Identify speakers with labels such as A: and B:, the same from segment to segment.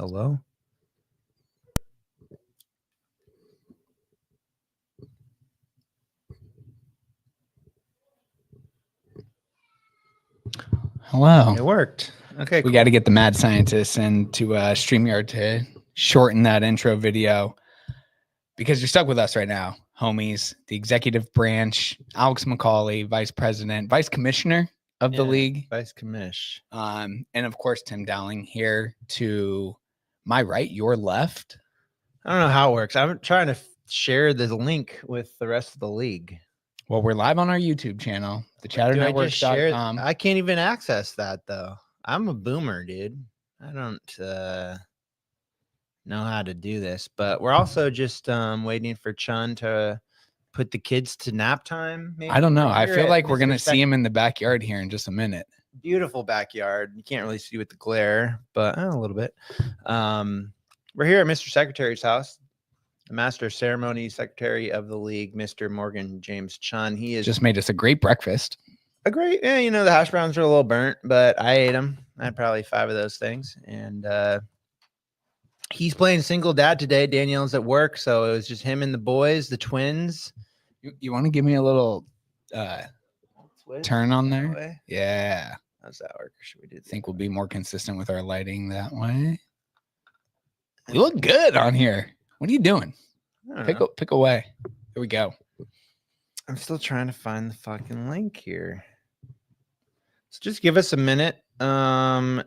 A: Hello?
B: Hello.
A: It worked. Okay,
B: We got to get the mad scientists into StreamYard to shorten that intro video because you're stuck with us right now, homies. The executive branch, Alex McCauley, vice president, vice commissioner of the league.
A: Vice commish.
B: And of course, Tim Dowling here to my right, your left.
A: I don't know how it works. I'm trying to share the link with the rest of the league.
B: Well, we're live on our YouTube channel,
A: Do I just share it?
B: thechatternetworks.com.
A: I can't even access that though. I'm a boomer, dude. I don't know how to do this, but we're also just waiting for Chun to put the kids to nap time. Maybe.
B: I don't know.
A: We're
B: I
A: here
B: feel
A: at
B: like we're
A: Mr.
B: going to see him in the backyard here in just a minute.
A: Beautiful backyard. You can't really see with the glare, but a little bit. We're here at Mr. Secretary's house. The Master of Ceremonies Secretary of the League, Mr. Morgan James Chun. He is
B: Just made us a great breakfast.
A: a great, the hash browns are a little burnt, but I ate them. I had probably 5 of those things. And he's playing single dad today. Danielle's at work, so it was just him and the boys, the twins.
B: You want to give me a little turn on
A: That
B: there?
A: way?
B: Yeah.
A: How's that work? Or should we do
B: I think we'll be more consistent with our lighting that way. You look good on here. What are you doing? Pick away. Here we go.
A: I'm still trying to find the fucking link here. So just give us a minute.
B: Okay,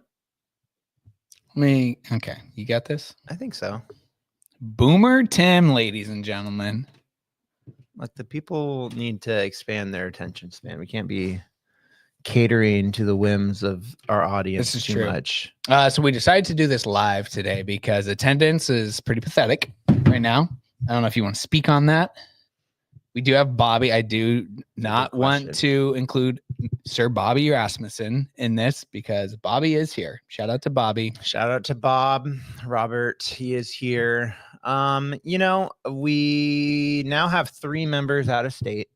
B: you got this?
A: I think so.
B: Boomer Tim, ladies and gentlemen.
A: Like the people need to expand their attention span. We can't be catering to the whims of our audience
B: This is
A: too
B: true.
A: much.
B: So we decided to do this live today because attendance is pretty pathetic right now. I don't know if you want to speak on that. We do have Bobby. I do not want
A: question.
B: to include Sir Bobby Rasmussen in this because Bobby is here. Shout out to Bobby.
A: Shout out to Bob, Robert. He is here. We now have 3 members out of state.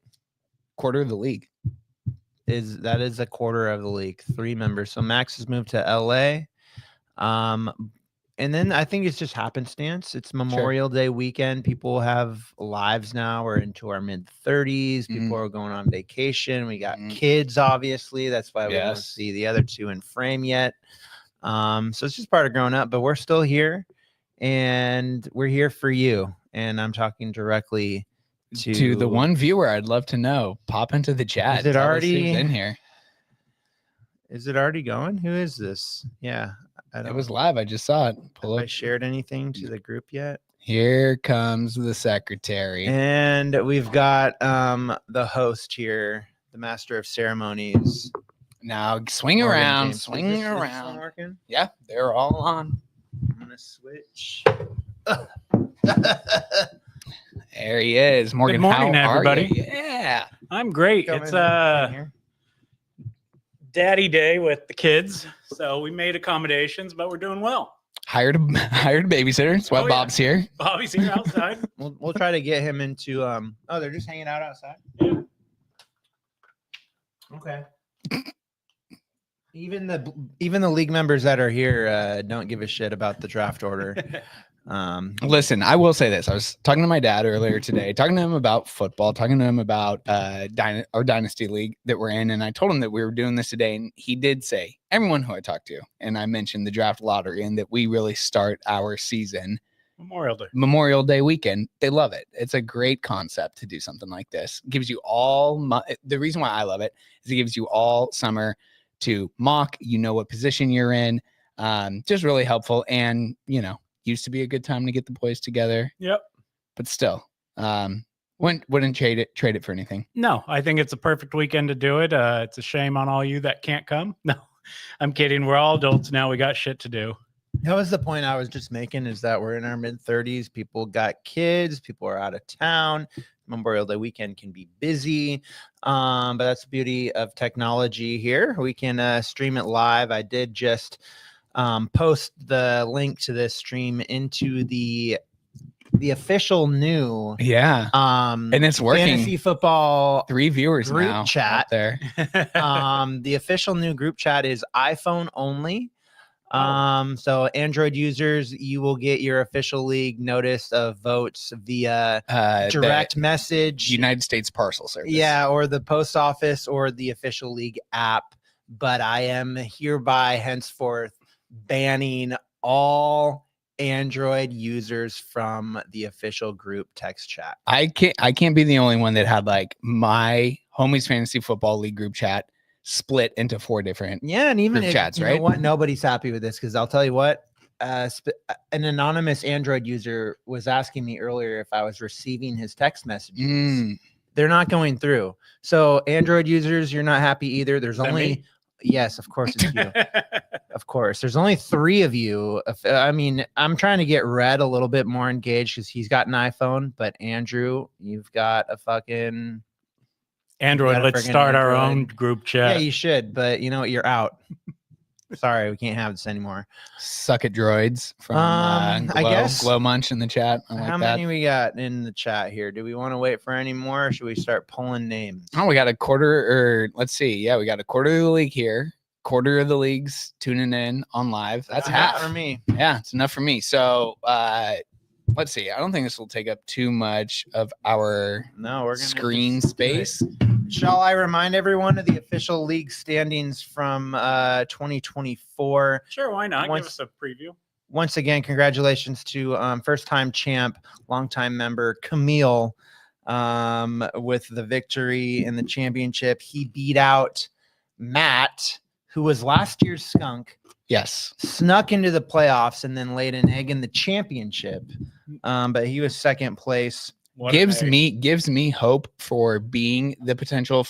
B: Quarter of the league.
A: That is a quarter of the league, 3 members. So Max has moved to LA. And then I think it's just happenstance. It's Memorial Day weekend. People have lives now. We're into our mid 30s. People are going on vacation. We got kids, obviously. That's why we don't see the other 2 in frame yet. So it's just part of growing up, but we're still here and we're here for you. And I'm talking directly
B: To the one viewer, I'd love to know. Pop into the chat.
A: Is it
B: Tell us
A: already
B: who's in here?
A: Is it already going? Who is this? Yeah.
B: It was live. I just saw it.
A: Have I shared anything to the group yet?
B: Here comes the secretary.
A: And we've got the host here, the master of ceremonies.
B: Now swing
A: Morgan
B: around,
A: James.
B: swing
A: Is this
B: around.
A: one working?
B: Yeah, they're all on.
A: I'm gonna switch.
B: There he is. Morgan,
C: Good morning,
B: how are
C: everybody.
B: you? Yeah.
C: I'm great.
A: Come
C: It's
A: in here.
C: Daddy Day with the kids, so we made accommodations, but we're doing well.
B: Hired a babysitter. That's why
C: Oh, yeah.
B: Bob's here.
C: Bobby's here outside.
A: We'll try to get him into they're just hanging out outside.
C: Yeah.
A: Okay. Even the league members that are here don't give a shit about the draft order.
B: Listen, I will say this. I was talking to my dad earlier today, talking to him about football, talking to him about our dynasty league that we're in. And I told him that we were doing this today. And he did say, everyone who I talked to, and I mentioned the draft lottery and that we really start our season Memorial Day weekend. They love it. It's a great concept to do something like this. It gives you all the reason why I love it is it gives you all summer to mock, what position you're in. Just really helpful. And, used to be a good time to get the boys together.
C: Yep.
B: But still, wouldn't trade it for anything.
C: No, I think it's a perfect weekend to do it. It's a shame on all you that can't come. No, I'm kidding. We're all adults now. We got shit to do.
A: That was the point I was just making, is that we're in our mid 30s. People got kids. People are out of town. Memorial Day weekend can be busy. But that's the beauty of technology here. We can stream it live. I did just post the link to this stream into the official new
B: and it's working.
A: Fantasy football
B: 3 viewers
A: group
B: now
A: chat
B: out there.
A: The official new group chat is iPhone only. So Android users, you will get your official league notice of votes via direct
B: the
A: message.
B: United States Parcel Service.
A: Yeah, or the post office or the official league app. But I am hereby henceforth banning all Android users from the official group text chat.
B: I can't be the only one that had like my Homies Fantasy Football League group chat split into 4 different.
A: Yeah, and even
B: Group
A: if,
B: chats,
A: you know
B: right?
A: what, nobody's happy with this because I'll tell you what, an anonymous Android user was asking me earlier if I was receiving his text messages. They're not going through. So Android users, you're not happy either. There's
C: Is that
A: only
C: me?
A: Yes, of course it's you. Of course. There's only 3 of you. I mean, I'm trying to get Red a little bit more engaged because he's got an iPhone, but Andrew, you've got a fucking
C: Android,
A: got a
C: let's
A: friggin'
C: start our
A: Android.
C: own group
A: yeah,
C: chat.
A: you should, but you know what? You're out. Sorry, we can't have this anymore.
B: Suck it droids from
A: I guess-
B: Glow Munch in the chat. I like
A: How
B: that.
A: many we got in the chat here? Do we want to wait for any more or should we start pulling names?
B: Oh, we got a quarter, or let's see. Yeah, we got a quarter of the league here. Quarter of the leagues tuning in on live. That's half
A: for me.
B: Yeah, it's enough for me. So let's see. I don't think this will take up too much of our
A: No, we're gonna
B: screen
A: just do it.
B: space.
A: Shall I remind everyone of the official league standings from 2024?
C: Sure, why not?
A: Once-
C: Give us a preview.
A: Once again, congratulations to first-time champ, longtime member Camille with the victory in the championship. He beat out Matt, who was last year's skunk,
B: Yes.
A: snuck into the playoffs, and then laid an egg in the championship. But he was second place.
C: What a
B: gives
C: day.
B: me hope for being the potential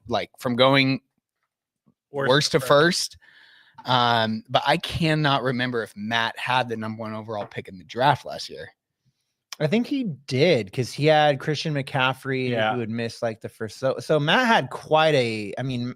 B: like from going worst to first. But I cannot remember if Matt had the number 1 overall pick in the draft last year.
A: I think he did because he had Christian McCaffrey
C: Yeah.
A: who had missed like the first. So Matt had quite a. I mean,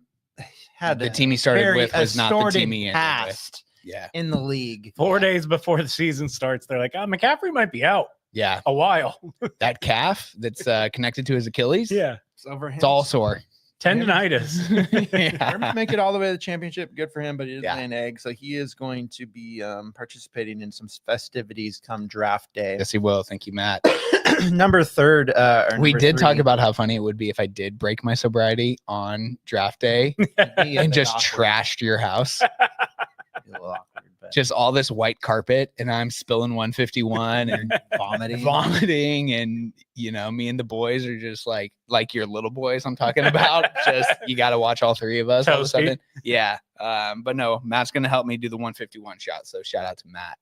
A: had
B: The
A: a
B: team he started
A: very-
B: with
A: a
B: was not the team
A: storied
B: he ended with.
A: past
B: Yeah.
A: in the league.
C: 4 days before the season starts, they're like, oh, McCaffrey might be out
B: Yeah.
C: a while.
B: That calf that's connected to his Achilles.
C: Yeah.
A: It's over him.
B: It's all sore.
C: Tendonitis.
A: Remember to make it all the way to the championship. Good for him, but he didn't
B: Yeah.
A: lay an egg. So he is going to be participating in some festivities come draft day.
B: Yes, he will. Thank you, Matt.
A: Number third.
B: We
A: number
B: did talk
A: 3,
B: about how funny it would be if I did break my sobriety on draft day
A: be a
B: and
A: bit
B: just
A: awkward.
B: trashed your house.
A: Be a little awkward, but
B: Just all this white carpet, and I'm spilling 151 and vomiting, and me and the boys are just like your little boys I'm talking about. Just you got to watch all 3 of us all of a
C: Toasty.
B: sudden. Yeah. But no, Matt's gonna help me do the 151 shot. So shout out to Matt.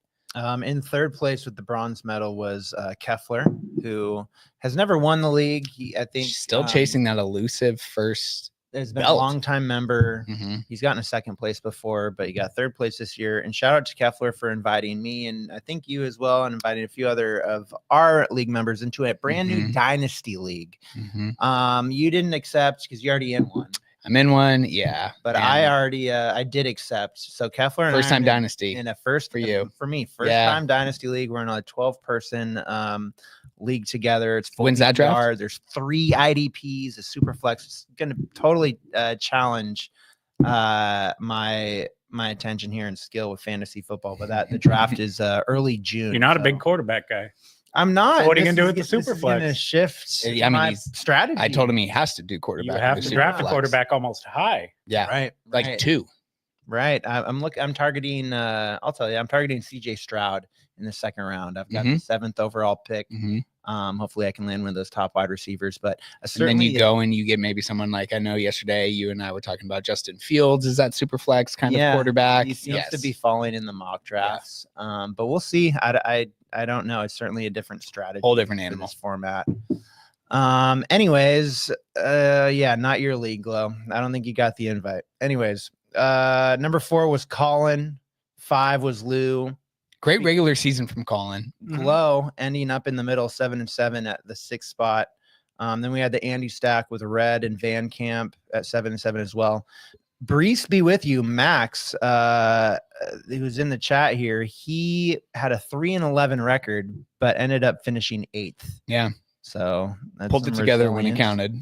A: In third place with the bronze medal was Keffler, who has never won the league. I think
B: Still chasing that elusive first.
A: Has been
B: belt.
A: a longtime member.
B: Mhm.
A: He's gotten a second place before, but he got third place this year. And shout out to Keffler for inviting me and I think you as well, and inviting a few other of our league members into a brand new
B: Mhm.
A: dynasty league.
B: Mhm.
A: You didn't accept because you're already in one,
B: I'm in one. Yeah.
A: but
B: and
A: I already I did accept. So Keffler and
B: first
A: I
B: time
A: are
B: dynasty.
A: in a first
B: for you.
A: for me first
B: Yeah.
A: time dynasty league. We're in a 12-person league together. It's
B: When's that draft?
A: PPR. There's 3 IDPs, a super flex. It's going to totally challenge my attention here and skill with fantasy football. But the draft is early June.
C: You're not a
A: so-
C: big quarterback guy.
A: I'm not.
C: So what are you
A: This
C: gonna do
A: is-
C: with the
A: this is
C: super
A: gonna
C: flex?
A: shift
B: I mean,
A: my
B: he's-
A: strategy.
B: I told him he has to do
C: You
B: quarterback.
C: have
B: with
C: to
B: the
C: draft a
B: Superflex.
C: quarterback almost high.
B: Yeah.
A: right,
B: Like
A: right.
B: 2.
A: Right. I'm targeting. I'll tell you. I'm targeting CJ Stroud in the second round. I've got the 7th overall pick.
B: Mhm.
A: Hopefully, I can land one of those top wide receivers. But
B: And then
A: certainly,
B: you go and you get maybe someone like I know yesterday you and I were talking about Justin Fields. Is that super flex kind
A: Yeah,
B: of quarterback?
A: he seems to
B: Yes.
A: be falling in the mock drafts. But we'll see. I don't know. It's certainly a different strategy.
B: Whole different
A: for
B: animal.
A: this format. Anyways, yeah, not your league, Glow. I don't think you got the invite. Anyways, number 4 was Colin. 5 was Lou.
B: Great regular season from Colin.
A: Glow ending up in the middle, 7-7 at the 6th spot. Then we had the Andy stack with Red and Van Camp at 7-7 as well. Brees be with you, Max. Who's in the chat here? He had a 3-11 record, but ended up finishing 8th.
B: Yeah.
A: So that's
B: Pulled it
A: some
B: together when it
A: resilience.
B: counted.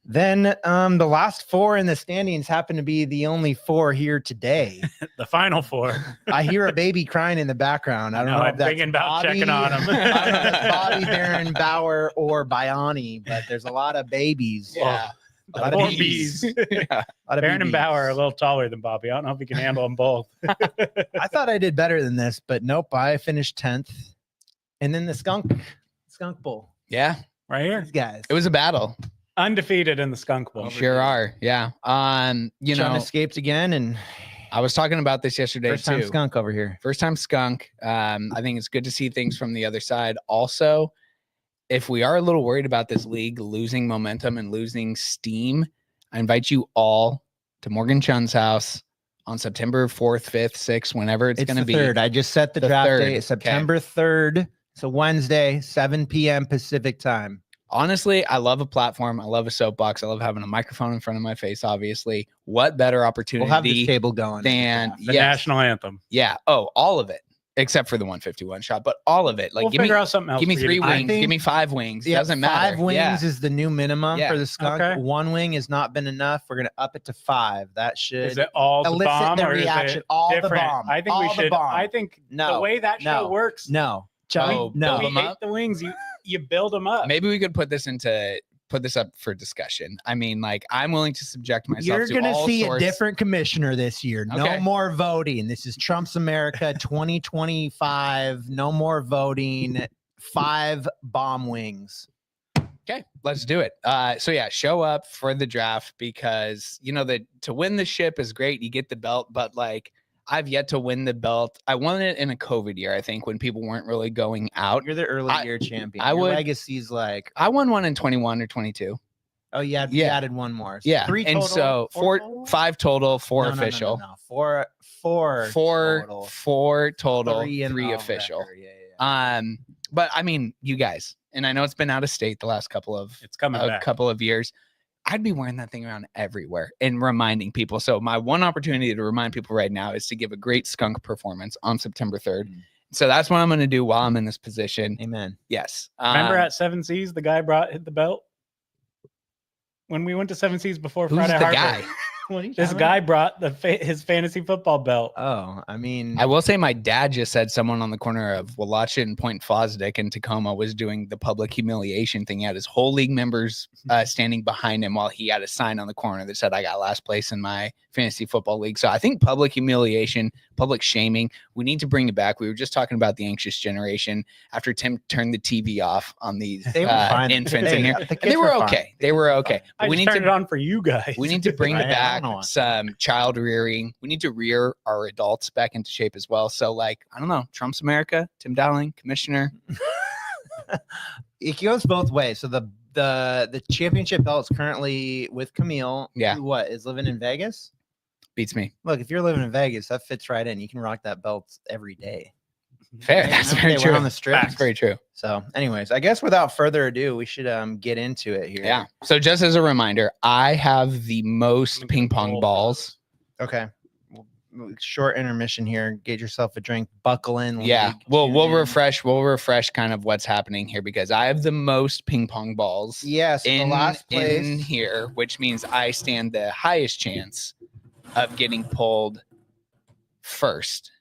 A: Then the last 4 in the standings happen to be the only 4 here today.
C: The final 4.
A: I hear a baby crying in the background. I don't know
C: I'm
A: if that's
C: thinking about
A: Bobby,
C: checking on
A: I
C: him.
A: don't know if that's Bobby, Baron, Bauer, or Biani, but there's a lot of babies.
B: Yeah.
A: A lot
C: The
A: of
C: poor
A: bees.
C: bees.
B: Yeah.
A: A lot of
C: Baron and
A: BBs.
C: Bauer are a little taller than Bobby. I don't know if he can handle them both.
A: I thought I did better than this, but nope. I finished 10th. And then the skunk bowl.
B: Yeah.
C: Right here.
A: These guys.
B: It was a battle.
C: Undefeated in the Skunk Bowl.
B: You sure are. Yeah. You
A: John
B: know,
A: escaped again, and
B: I was talking about this yesterday
A: first time
B: too.
A: skunk over here.
B: First time skunk. I think it's good to see things from the other side. Also, if we are a little worried about this league losing momentum and losing steam, I invite you all to Morgan Chun's house on September 4th, 5th, 6th, whenever it's going to
A: the
B: be.
A: 3rd. I just set the
B: The
A: draft
B: 3rd,
A: date, September 3rd. It's a Wednesday, 7 p.m. Pacific time.
B: Honestly, I love a platform. I love a soapbox. I love having a microphone in front of my face, obviously. What better opportunity
A: We'll have this table going.
B: than
C: The
B: yes.
C: national anthem.
B: Yeah. Oh, all of it. Except for the 151 shot, but all of it. Like
C: We'll
B: give me
C: figure out something else.
B: give me
C: for you
B: 3
C: to do.
B: wings,
A: think-
B: give me 5 wings.
A: Yeah,
B: Doesn't matter.
A: 5 wings
B: Yeah.
A: is the new minimum
B: Yeah.
A: for the skunk.
C: Okay.
A: 1 wing has not been enough. We're gonna up it to 5. That should
C: Is it all the
A: elicit
C: bomb
A: the
C: or
A: reaction.
C: is it
A: All the
C: different?
A: bomb.
C: I think
A: all
C: we
A: the
C: should.
A: bomb.
C: I think
A: No,
C: the way that show
A: no,
C: works.
A: no.
B: Oh,
A: Johnny, no.
B: build
C: we
B: 'em
C: hate
B: up?
C: the wings. You build them up.
B: Maybe we could put this up for discussion. I mean, like I'm willing to subject myself
A: You're
B: to
A: gonna
B: all
A: see
B: sorts.
A: a different commissioner this year. No
B: Okay.
A: more voting. This is Trump's America 2025. No more voting. 5 bomb wings.
B: Okay, let's do it. So yeah, show up for the draft because you know that to win the ship is great. You get the belt, but like I've yet to win the belt. I won it in a COVID year, I think, when people weren't really going out.
A: You're the early
B: I-
A: year champion.
B: I
A: Your
B: would-
A: legacy's like,
B: I won one in 21 or 22.
A: oh yeah, you
B: Yeah.
A: added 1 more. So
B: Yeah,
A: 3
B: and
A: total?
B: so
A: 4 total?
B: 5 total, 4
A: No, no, no, no,
B: official,
A: no. Four total.
B: 4 total,
A: 3 in
B: 3
A: the
B: official.
A: record. Yeah, yeah, yeah.
B: But I mean, you guys, and I know it's been out of state the last couple of
C: It's coming
B: a
C: back.
B: couple of years. I'd be wearing that thing around everywhere and reminding people. So my one opportunity to remind people right now is to give a great skunk performance on September 3rd.
A: Mm.
B: So that's what I'm going to do while I'm in this position.
A: Amen.
B: Yes.
C: Remember at Seven Seas, the guy hit the belt when we went to Seven Seas before
B: who's
C: Friday
B: the
C: Harbor.
B: guy?
C: This guy brought his fantasy football belt.
A: Oh, I mean,
B: I will say my dad just said someone on the corner of Wallachet and Point Fosdick in Tacoma was doing the public humiliation thing. He had his whole league members standing behind him while he had a sign on the corner that said, I got last place in my fantasy football league. So I think public humiliation, public shaming, we need to bring it back. We were just talking about the anxious generation after Tim turned the TV off on these
A: they were fine.
B: infants in here.
A: The
B: And
A: kids
B: they were
A: fine.
B: okay. They were okay.
C: I
B: But we
C: just
B: need
C: turned
B: to
C: it on for you guys.
B: we need to bring
A: I
B: back
A: don't know.
B: some child rearing. We need to rear our adults back into shape as well. So, like, I don't know, Trump's America, Tim Dowling, commissioner.
A: It goes both ways. So the championship belt's currently with Camille.
B: Yeah.
A: Who what is living in Vegas?
B: Beats me.
A: Look, if you're living in Vegas, that fits right in. You can rock that belt every day.
B: Fair.
A: Hey,
B: That's
A: okay,
B: very
A: we're
B: true.
A: on the strip.
B: That's very true.
A: So, anyways, I guess without further ado, we should get into it here.
B: Yeah. So, just as a reminder, I have the most ping pong balls.
A: Okay. Short intermission here. Get yourself a drink. Buckle in.
B: Yeah.
A: league,
B: We'll
A: tune in.
B: refresh kind of what's happening here because I have the most ping pong balls
A: Yes. The
B: in
A: last place.
B: in here, which means I stand the highest chance of getting pulled first.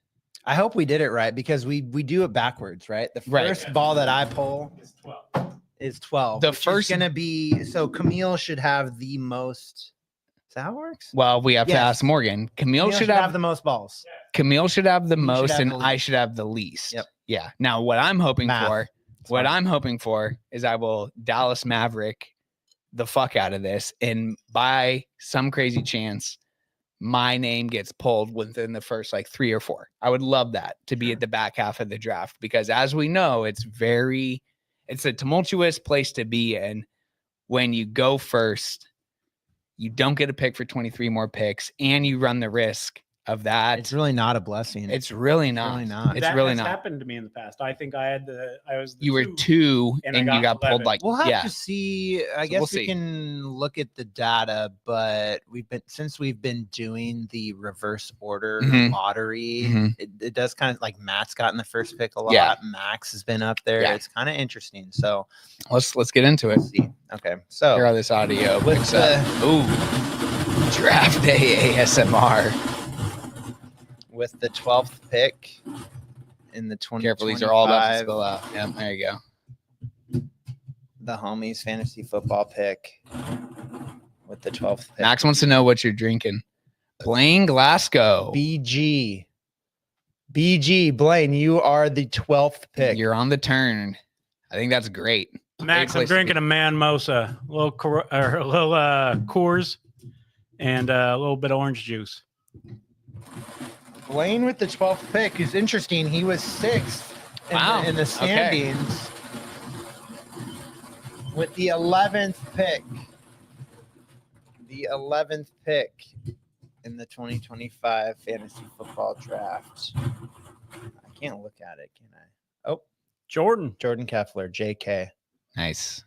A: I hope we did it right because we do it backwards, right? The
B: Right.
A: first ball that I pull is 12.
B: The
A: which is
B: first-
A: gonna be so Camille should have the most. Is that how it works?
B: Well, we have to
A: Yes.
B: ask Morgan. Camille should have
A: the most balls.
B: Camille should have the
A: You should
B: most,
A: have
B: and
A: the
B: I
A: least.
B: should have the least.
A: Yep.
B: Yeah. Now, what I'm hoping
A: Math.
B: for,
A: It's
B: what
A: fine.
B: I'm hoping for, is I will Dallas Maverick the fuck out of this, and by some crazy chance, my name gets pulled within the first like 3 or 4. I would love that to be at the back half of the draft because, as we know, it's a tumultuous place to be in when you go first. You don't get a pick for 23 more picks, and you run the risk of that.
A: It's really not a blessing.
B: It's really not.
A: really not.
B: It's
C: that
B: really
C: has
B: not.
C: happened to me in the past. I think I was the
B: You were 2
C: and
B: and,
C: I
B: you
C: got
B: got pulled
C: 11.
B: like
A: We'll have
B: yeah.
A: to see. I
B: So
A: guess
B: we'll
A: we
B: see.
A: can look at the data, but since we've been doing the reverse order
B: Mhm.
A: lottery,
B: Mhm.
A: it does kind of like Matt's gotten the first pick a lot.
B: Yeah.
A: Max has been up there.
B: Yeah.
A: It's kind of interesting. So
B: Let's get into it.
A: we'll see. Okay,
B: Hear
A: so
B: how this audio
A: With
B: picks up. Ooh, draft day ASMR.
A: with the 12th pick in the 2025,
B: Careful, these are all about to spill out. Yep, there you go.
A: the homies fantasy football pick with the 12th pick.
B: Max wants to know what you're drinking. Blaine Glasgow.
A: BG. Blaine, you are the 12th pick.
B: You're on the turn. I think that's great.
C: Max,
B: Great
C: I'm
B: place to
C: drinking
B: be.
C: a Manmosa, a little Coors, and a little bit of orange juice.
A: Blaine with the 12th pick is interesting. He was 6th
B: Wow.
A: in the
B: Okay.
A: standings with the 11th pick. The 11th pick in the 2025 fantasy football draft. I can't look at it, can I? Oh,
C: Jordan.
A: Jordan Keffler, JK.
B: Nice.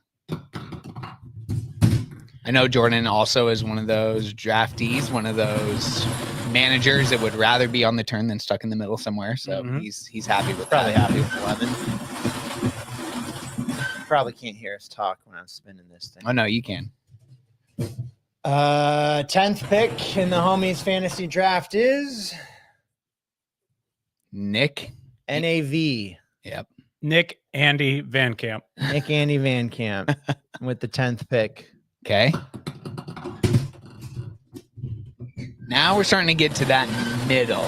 B: I know Jordan also is one of those draftees, one of those managers that would rather be on the turn than stuck in the middle somewhere. So
C: Mhm.
B: he's happy with
A: Probably
B: that.
A: happy with 11. Probably can't hear us talk when I'm spinning this thing.
B: Oh no, you can.
A: 10th pick in the homies fantasy draft is
B: Nick.
A: NAV.
B: Yep.
C: Nick Andy Van Camp.
A: Nick Andy Van Camp with the 10th pick.
B: Okay. Now we're starting to get to that middle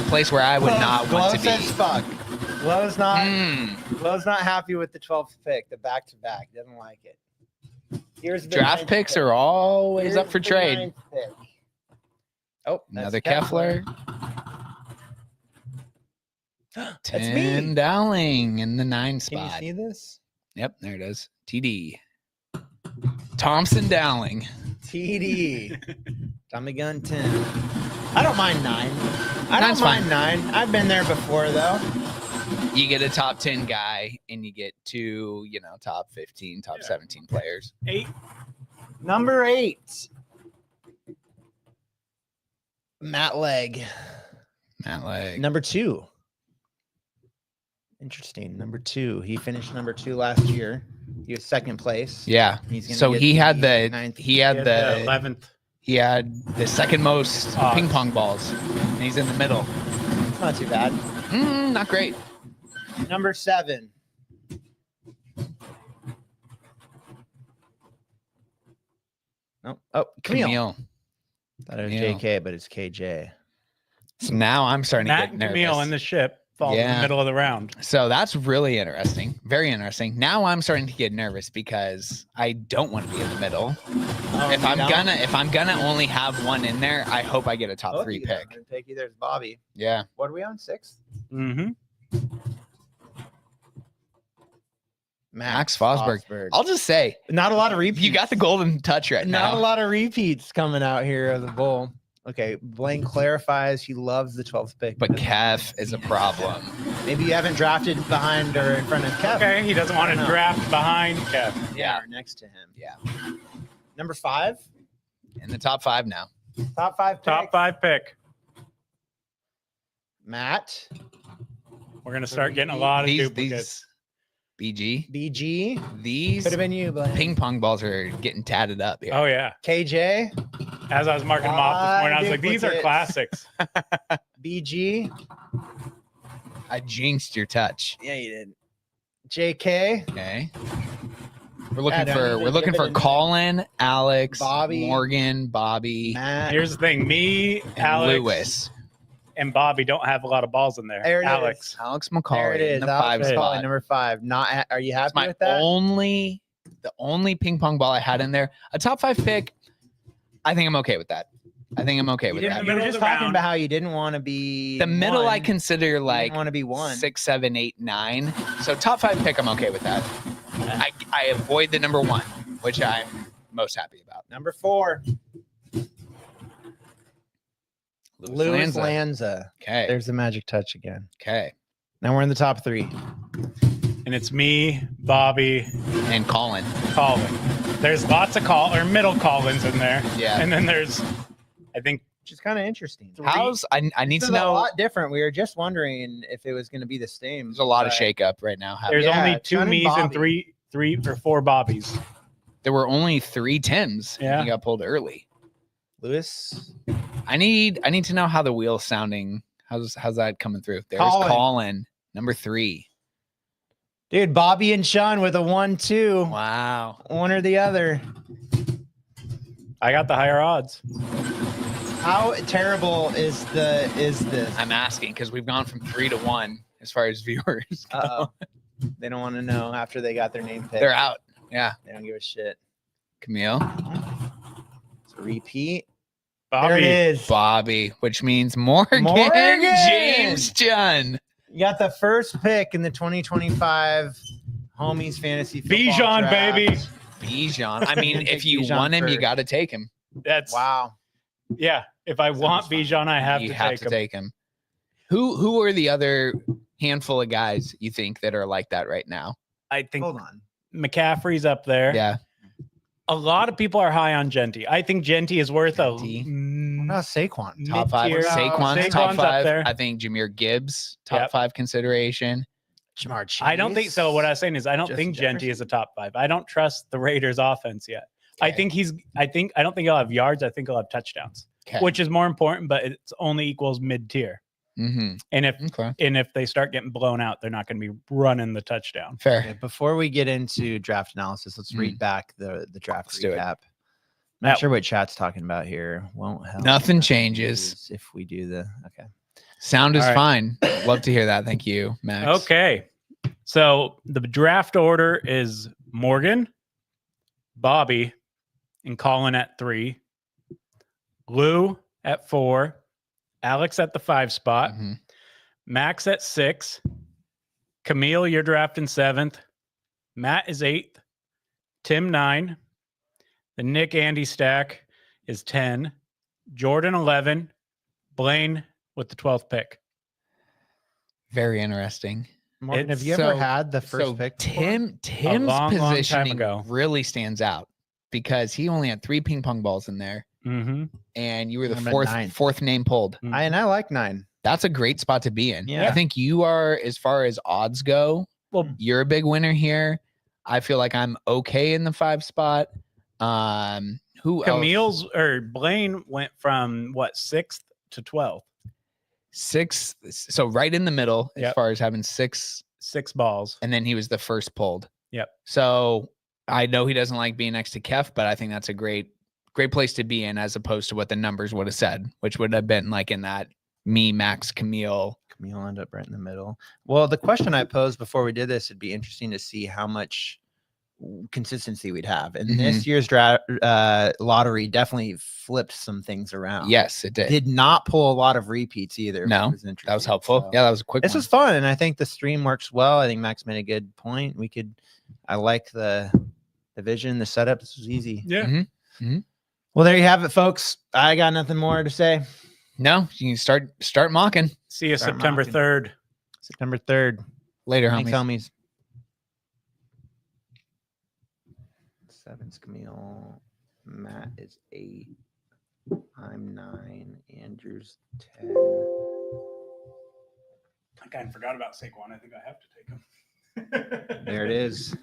B: place where I would not want to
A: Glow says
B: be.
A: fuck. Glow's
B: Mm.
A: not happy with the 12th pick, the back-to-back. Doesn't like it. Here's the
B: Draft
A: 9th
B: picks
A: pick.
B: are always
A: Here's
B: up for
A: the
B: trade.
A: 9th pick. Oh, that's
B: Another Keffler.
A: That's
B: Tim
A: me.
B: Dowling in the 9
A: Can you
B: spot.
A: see this?
B: Yep, there it is. TD. Thompson Dowling.
A: TD. Tommy Gun 10. I don't mind 9. I
B: Nine's
A: don't mind
B: fine.
A: 9. I've been there before, though.
B: You get a top 10 guy and you get 2, top 15, top 17 players.
C: 8.
A: Number 8. Matt Legg.
B: Matt Legg.
A: Number 2. Interesting. Number 2. He finished number 2 last year. He was second place.
B: Yeah.
A: He's gonna
B: So
A: get
B: he had
A: the
B: the
A: ninth.
B: he had the
C: 11th.
B: he had the second most
C: Odds.
B: ping pong balls. And he's in the middle.
A: It's not too bad.
B: Not great.
A: Number 7. No. Oh, Camille.
B: Camille.
A: Thought it was
B: Camille.
A: JK, but it's KJ.
B: So now I'm starting
C: Matt
B: to
C: and
B: get nervous.
C: Camille in the ship fall in
B: Yeah.
C: the middle of the round.
B: So that's really interesting. Very interesting. Now I'm starting to get nervous because I don't want to be in the middle. If I'm gonna only have one in there, I hope I get a top 3 pick.
A: Pick either is Bobby.
B: Yeah.
A: What are we on? 6th?
C: Mm-hmm.
B: Max Fosberg. I'll just say
A: Not a lot of repeats.
B: you got the golden touch right
A: Not
B: now.
A: a lot of repeats coming out here of the bull. Okay, Blaine clarifies he loves the 12th pick.
B: But Kev is a problem.
A: Maybe you haven't drafted behind or in front of Kevin.
C: Okay, he doesn't want to
A: No.
C: draft behind Kev.
B: Yeah.
A: Or next to him.
B: Yeah.
A: Number 5.
B: In the top 5 now.
A: Top 5 pick.
C: Top 5 pick.
A: Matt.
C: We're gonna start getting a lot of
B: These
C: duplicates.
B: BG.
A: BG.
B: These
A: Could have been you, Blaine.
B: ping pong balls are getting tatted up here.
C: Oh yeah.
A: KJ.
C: As I was marking them off this morning, I was like, these are
A: Duplicates.
C: classics.
A: BG.
B: I jinxed your touch.
A: Yeah, you did. JK.
B: Okay. We're looking
A: Yeah, don't
B: for
A: even
B: we're looking
A: give
B: for
A: it a name.
B: Colin, Alex,
A: Bobby.
B: Morgan, Bobby,
A: Matt.
C: Here's the thing: me,
B: and
C: Alex,
B: Lewis.
C: and Bobby don't have a lot of balls in there.
A: There it
C: Alex.
A: is.
B: Alex
A: There
B: McCauley
A: it is.
B: in the
A: Alex
B: 5
A: McCauley,
B: spot.
A: number 5. Not. Are you happy
B: That's my
A: with that?
B: the only ping pong ball I had in there. A top 5 pick. I think I'm okay with that. I think I'm okay
A: You,
B: with
A: didn't,
B: that.
A: you were
C: Middle of
A: just
C: the
A: talking
C: round.
A: about how you didn't want to be
B: The middle I
A: one.
B: consider
A: You
B: like
A: didn't want to be 1.
B: 6, 7, 8, 9. So top 5 pick, I'm okay with that. I avoid the number 1, which I'm most happy about.
A: Number 4. Louis
B: Lanza.
A: Lanza.
B: Okay.
A: There's the magic touch again.
B: Okay.
A: Now we're in the top 3.
C: And it's me, Bobby,
B: And Colin.
C: Colin. There's lots of middle Collins in there.
B: Yeah.
C: And then there's, I think,
A: Which is kind of interesting.
B: How's I need
A: This
B: to
A: is a
B: know.
A: lot different. We were just wondering if it was going to be the same.
B: There's a lot of
A: but
B: shake up right now happening.
C: there's
A: Yeah,
C: only 2
A: John and
C: me's and
A: Bobby.
C: 4 Bobbies.
B: There were only 3 Tims.
C: Yeah.
B: He got pulled early.
A: Lewis.
B: I need to know how the wheel's sounding. How's that coming through? There's Colin, number 3.
A: Dude, Bobby and Sean with a 1-2.
B: Wow.
A: One or the other.
C: I got the higher odds.
A: How terrible is this?
B: I'm asking because we've gone from 3 to 1 as far as viewers.
A: Uh-oh. They don't want to know after they got their name picked.
B: They're out. Yeah.
A: They don't give a shit.
B: Camille.
A: So repeat.
C: Bobby.
A: There it is.
B: Bobby, which means Morgan, James John.
A: You got the first pick in the 2025 Homies Fantasy Football
C: Bijan,
A: Draft.
C: baby.
B: Bijan. I mean, if you
A: Bijan
B: want him, you
A: first.
B: got to take him.
C: That's
A: Wow.
C: Yeah. If I want
A: fun.
C: Bijan, I have
B: You
C: to
B: have
C: take
B: to
C: him.
B: take him. Who are the other handful of guys you think that are like that right now?
C: I think
A: Hold on.
C: McCaffrey's up there.
B: Yeah.
C: A lot of people are high on Genty. I think Genty is worth
B: Genty.
A: What about Saquon?
B: Top 5.
C: Mid-tier.
B: Saquon's top
C: Saquon's up
B: 5.
C: there.
B: I think Jameer Gibbs, top
C: Yep.
B: 5 consideration.
A: Jamar Chase.
C: I don't think so. What I was saying is I don't
A: Justin
C: think Genty is
A: Jefferson?
C: a top 5. I don't trust the Raiders offense yet. I
B: Okay.
C: think I don't think he'll have yards. I think he'll have touchdowns,
B: Okay.
C: which is more important, but it's only equals mid-tier.
B: Mm-hmm.
C: And
B: Okay.
C: if they start getting blown out, they're not going to be running the touchdown.
B: Fair.
A: Okay, before we get into draft analysis, let's read back the draft
B: Let's do it.
A: recap. Not sure what chat's talking about here. Won't help.
B: Nothing changes.
A: if we do the okay.
B: Sound is
C: All right.
B: fine. Love to hear that. Thank you, Max.
C: Okay. So the draft order is Morgan, Bobby, and Colin at 3, Lou at 4, Alex at the 5 spot,
B: Mhm.
C: Max at 6, Camille, you're drafting 7th, Matt is 8th, Tim 9, the Nick Andy stack is 10, Jordan 11, Blaine with the 12th pick.
B: Very interesting.
A: Morgan, have
C: It's
A: you ever had the first pick? before?
B: Tim's
C: long time
B: positioning
C: ago.
B: really stands out because he only had 3 ping pong balls in there,
C: Mm-hmm.
B: and you were the
A: I'm at
B: fourth
A: 9.
B: fourth name pulled.
A: And I like 9.
B: That's a great spot to be in.
A: Yeah.
B: I think you are, as far as odds go,
C: Well,
B: you're a big winner here. I feel like I'm okay in the 5 spot. Who else?
C: Camille's or Blaine went from what 6th to 12th,
B: 6th, so right in the middle as
C: Yep.
B: far as having 6,
C: 6 balls.
B: and then he was the first pulled.
C: Yep.
B: So I know he doesn't like being next to Kef, but I think that's a great place to be in as opposed to what the numbers would have said, which would have been like in that me, Max, Camille.
A: Camille ended up right in the middle. Well, the question I posed before we did this, it'd be interesting to see how much consistency we'd have. And this year's lottery definitely flipped some things around.
B: Yes, it did.
A: Did not pull a lot of repeats either.
B: No,
A: which was
B: That was
A: interesting.
B: helpful.
A: So,
B: Yeah, that was a quick
A: this
B: one.
A: was fun, and I think the stream works well. I think Max made a good point. I like the vision, the setup. This was easy.
C: Yeah.
A: Well, there you have it, folks. I got nothing more to say.
B: No, you can start mocking.
C: See you
A: Start
C: September
A: mocking.
C: 3rd.
A: September 3rd.
B: Later,
A: Thanks,
B: homies.
A: homies. 7's Camille. Matt is 8. I'm 9. Andrew's 10.
C: I kind of forgot about Saquon. I think I have to take him.
A: There it is.